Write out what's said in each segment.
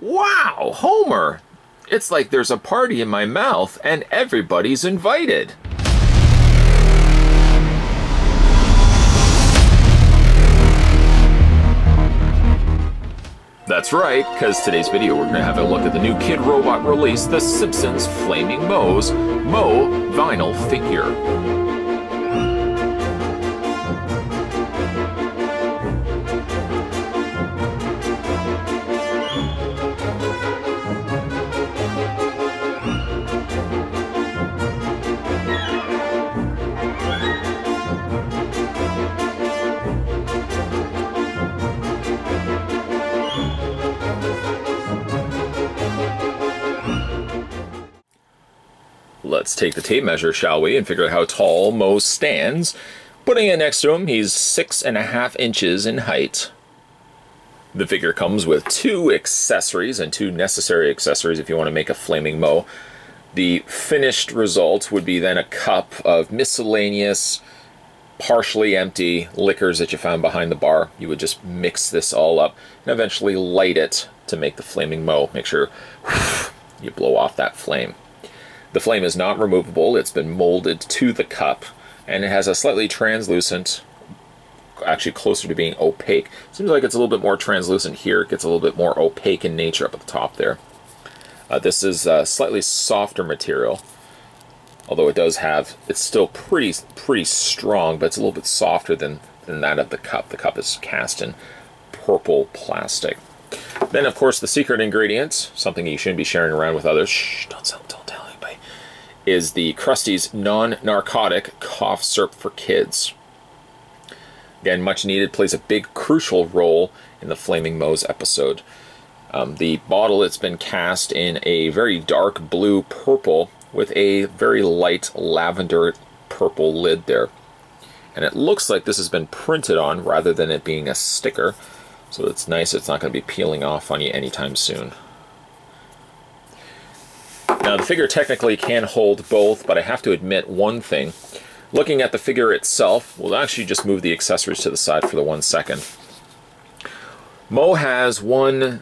Wow, Homer! It's like there's a party in my mouth and everybody's invited. That's right, because today's video we're going to have a look at the new Kidrobot release, The Simpsons Flaming Moe's Moe vinyl figure. Let's take the tape measure, shall we, and figure out how tall Moe stands. Putting it next to him, he's 6.5 inches in height. The figure comes with 2 accessories, and 2 necessary accessories if you want to make a Flaming Moe. The finished result would be then a cup of miscellaneous, partially empty liquors that you found behind the bar. You would just mix this all up and eventually light it to make the Flaming Moe. Make sure you blow off that flame. The flame is not removable, it's been molded to the cup, and it has a slightly translucent, actually closer to being opaque. Seems like it's a little bit more translucent here, it gets a little bit more opaque in nature up at the top there. This is a slightly softer material, although it does have, it's still pretty strong, but it's a little bit softer than that of the cup. The cup is cast in purple plastic. Then, of course, the secret ingredient, something you shouldn't be sharing around with others, shh, don't tell anybody, is the Krusty's non-narcotic cough syrup for kids. Again, much needed, plays a big crucial role in the Flaming Moe's episode. The bottle, it's been cast in a very dark blue purple with a very light lavender purple lid there. And it looks like this has been printed on rather than it being a sticker. So it's nice, it's not going to be peeling off on you anytime soon. Now the figure technically can hold both, but I have to admit one thing. Looking at the figure itself, we'll actually just move the accessories to the side for the 1 second. Moe has one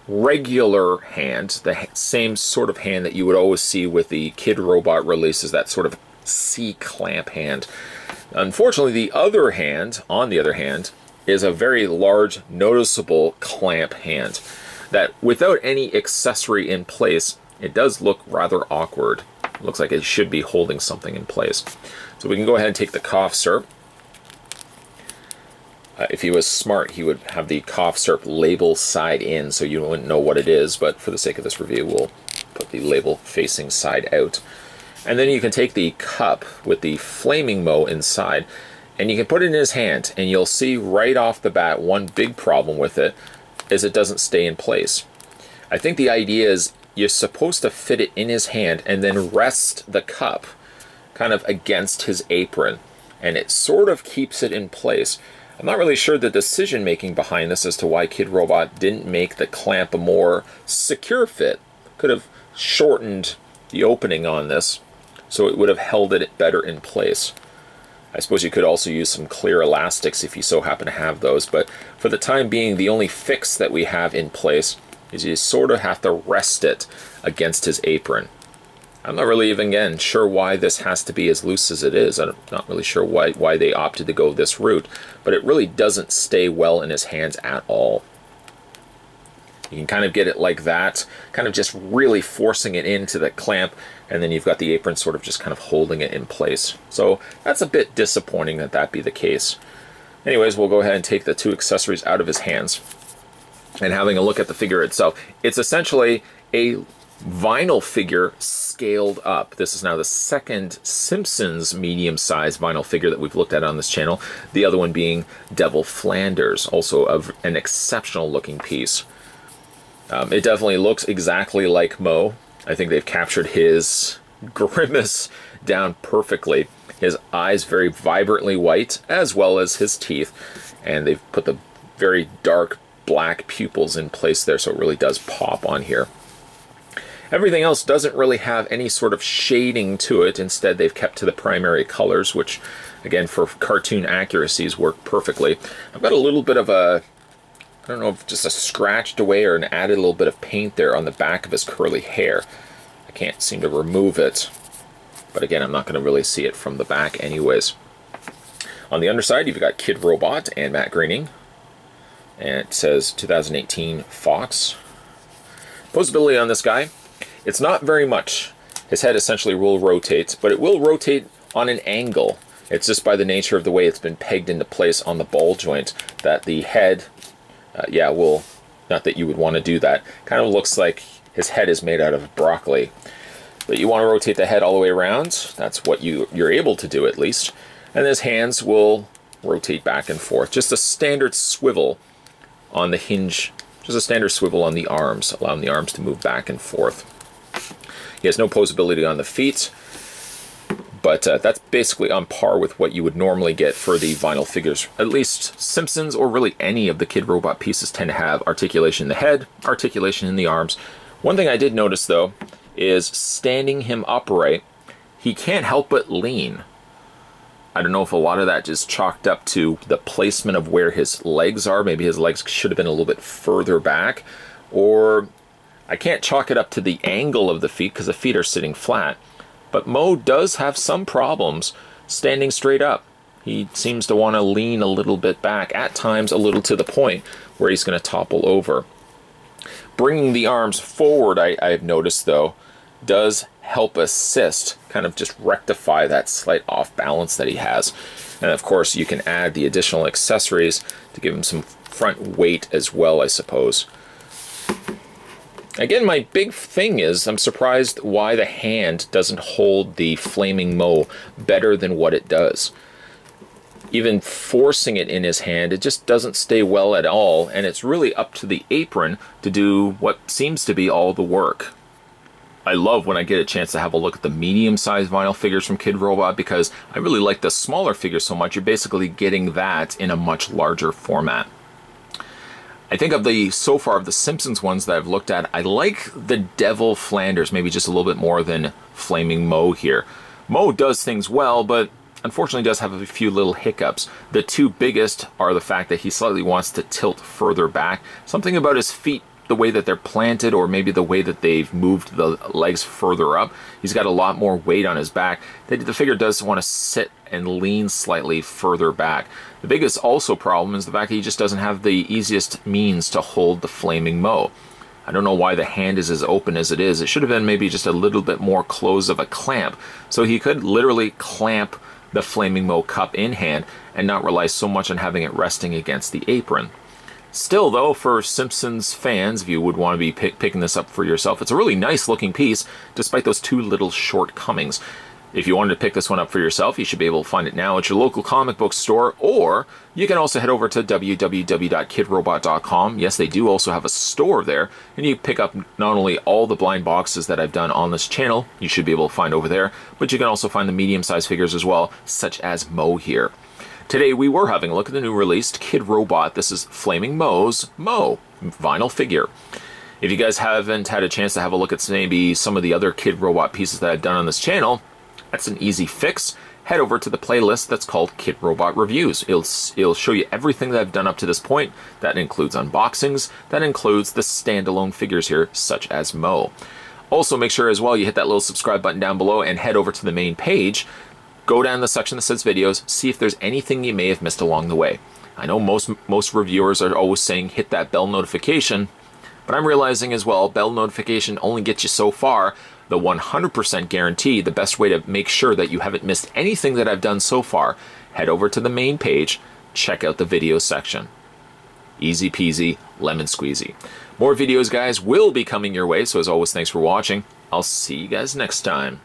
regular hand, the same sort of hand that you would always see with the Kidrobot releases, that sort of C-clamp hand. Unfortunately, the other hand, on the other hand, is a very large, noticeable clamp hand that without any accessory in place, it does look rather awkward. It looks like it should be holding something in place. So we can go ahead and take the cough syrup. If he was smart, he would have the cough syrup label side in so you wouldn't know what it is, but for the sake of this review, we'll put the label facing side out. And then you can take the cup with the Flaming Moe inside, and you can put it in his hand, and you'll see right off the bat one big problem with it is it doesn't stay in place. I think the idea is you're supposed to fit it in his hand and then rest the cup kind of against his apron, and it sort of keeps it in place. I'm not really sure the decision making behind this as to why Kidrobot didn't make the clamp a more secure fit. Could have shortened the opening on this so it would have held it better in place. I suppose you could also use some clear elastics if you so happen to have those, but for the time being, the only fix that we have in place is you sort of have to rest it against his apron. I'm not really even, again, sure why this has to be as loose as it is. I'm not really sure why they opted to go this route, but it really doesn't stay well in his hands at all. You can kind of get it like that, kind of just really forcing it into the clamp, and then you've got the apron sort of just kind of holding it in place. So that's a bit disappointing that that be the case. Anyways, we'll go ahead and take the 2 accessories out of his hands. And having a look at the figure itself, it's essentially a vinyl figure scaled up. This is now the second Simpsons medium-sized vinyl figure that we've looked at on this channel. The other one being Devil Flanders, also an exceptional looking piece. It definitely looks exactly like Moe. I think they've captured his grimace down perfectly. His eyes very vibrantly white, as well as his teeth. And they've put the very dark black pupils in place there, so it really does pop on here. Everything else doesn't really have any sort of shading to it. Instead, they've kept to the primary colors, which, again, for cartoon accuracies work perfectly. I've got a little bit of a I don't know if just a scratched away or an added a little bit of paint there on the back of his curly hair. I can't seem to remove it, but again, I'm not going to really see it from the back anyways. On the underside, you've got Kidrobot and matte graining, and it says 2018 Fox. Posability on this guy, it's not very much. His head essentially will rotate, but it will rotate on an angle. It's just by the nature of the way it's been pegged into place on the ball joint that the head, not that you would want to do that. Kind of looks like his head is made out of broccoli. But you want to rotate the head all the way around. That's what you're able to do at least. And his hands will rotate back and forth. Just a standard swivel on the hinge. Just a standard swivel on the arms, allowing the arms to move back and forth. He has no posability on the feet, but that's basically on par with what you would normally get for the vinyl figures. At least Simpsons, or really any of the Kidrobot pieces, tend to have articulation in the head, articulation in the arms. One thing I did notice, though, is standing him upright, he can't help but lean. I don't know if a lot of that just chalked up to the placement of where his legs are. Maybe his legs should have been a little bit further back, or I can't chalk it up to the angle of the feet because the feet are sitting flat. But Moe does have some problems standing straight up. He seems to want to lean a little bit back, at times a little to the point where he's going to topple over. Bringing the arms forward, I've noticed though, does help assist, kind of just rectify that slight off balance that he has. And of course you can add the additional accessories to give him some front weight as well, I suppose. Again, my big thing is I'm surprised why the hand doesn't hold the Flaming Moe better than what it does. Even forcing it in his hand, it just doesn't stay well at all, and it's really up to the apron to do what seems to be all the work. I love when I get a chance to have a look at the medium-sized vinyl figures from Kidrobot because I really like the smaller figures so much. You're basically getting that in a much larger format. I think of so far of the Simpsons ones that I've looked at, I like the Devil Flanders maybe just a little bit more than Flaming Moe here. Moe does things well, but unfortunately does have a few little hiccups. The two biggest are the fact that he slightly wants to tilt further back. Something about his feet, the way that they're planted, or maybe the way that they've moved the legs further up. He's got a lot more weight on his back. The figure does want to sit and lean slightly further back. The biggest also problem is the fact that he just doesn't have the easiest means to hold the Flaming Moe. I don't know why the hand is as open as it is. It should have been maybe just a little bit more close of a clamp, so he could literally clamp the Flaming Moe cup in hand and not rely so much on having it resting against the apron. Still though, for Simpsons fans, if you would want to be picking this up for yourself, it's a really nice looking piece despite those two little shortcomings. If you wanted to pick this one up for yourself, you should be able to find it now at your local comic book store, or you can also head over to www.kidrobot.com. Yes, they do also have a store there, and you pick up not only all the blind boxes that I've done on this channel, you should be able to find over there, but you can also find the medium-sized figures as well, such as Moe here. Today we were having a look at the new released Kidrobot. This is Flaming Moe's Moe vinyl figure. If you guys haven't had a chance to have a look at maybe some of the other Kidrobot pieces that I've done on this channel, that's an easy fix. Head over to the playlist that's called Kidrobot Reviews. It'll show you everything that I've done up to this point. That includes unboxings, that includes the standalone figures here, such as Moe. Also make sure as well you hit that little subscribe button down below and head over to the main page. Go down the section that says videos, see if there's anything you may have missed along the way. I know most reviewers are always saying hit that bell notification, but I'm realizing as well, bell notification only gets you so far. The 100% guarantee, the best way to make sure that you haven't missed anything that I've done so far, head over to the main page, check out the video section. Easy peasy, lemon squeezy. More videos, guys, will be coming your way, so as always, thanks for watching. I'll see you guys next time.